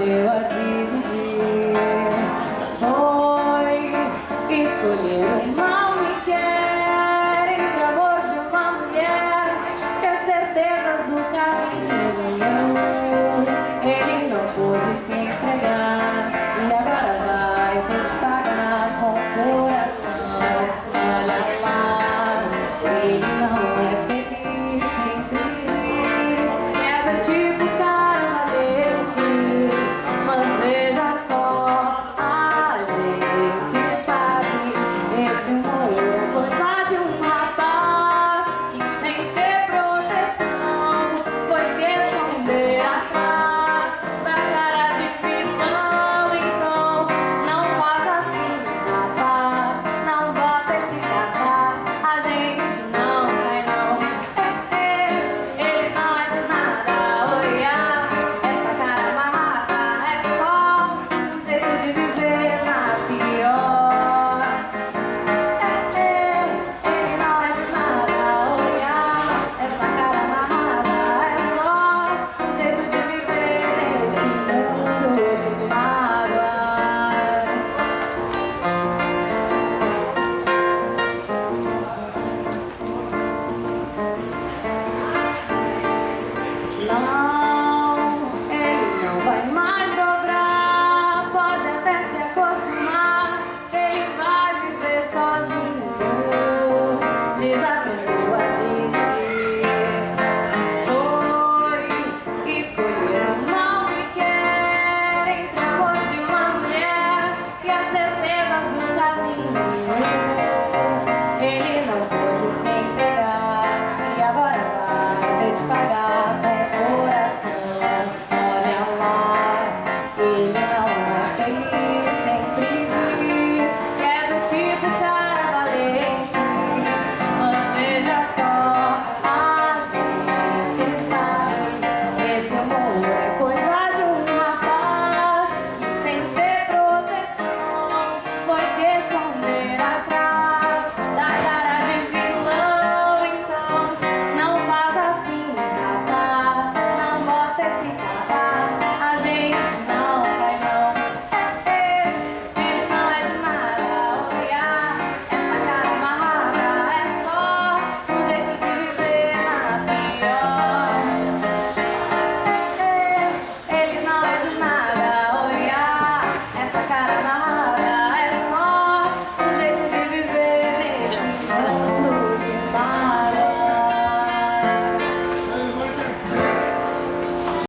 aprendeu a dividir. Foi escolher o mal me quer entre o amor de uma mulher e as certezas do caminho. Ele não pôde se entregar e agora vai ter de pagar com o coração. Olha lá, ele não é feliz sem feliz. É do tipo cara valente, mas veja só, a gente sabe, esse humor é coisa de um rapaz que sem ter proteção foi se esconder atrás da cara de vilão. Então não faz assim, rapaz, não bota esse cartaz, a gente não cai não. Ele não é de nada, olha, essa cara amarrada é só um jeito de viver na pior. Ele não é de nada, olha, essa cara amarrada é só um jeito de viver nesse mundo de mágoa. Não, ele não vai mais dobrar, pode até se acostumar, ele vai viver sozinho, desaprendeu a dividir. Foi escolher o mal que quer entre o amor de uma mulher e as certezas do caminho. Ele não pôde se entregar e agora vai ter de pagar com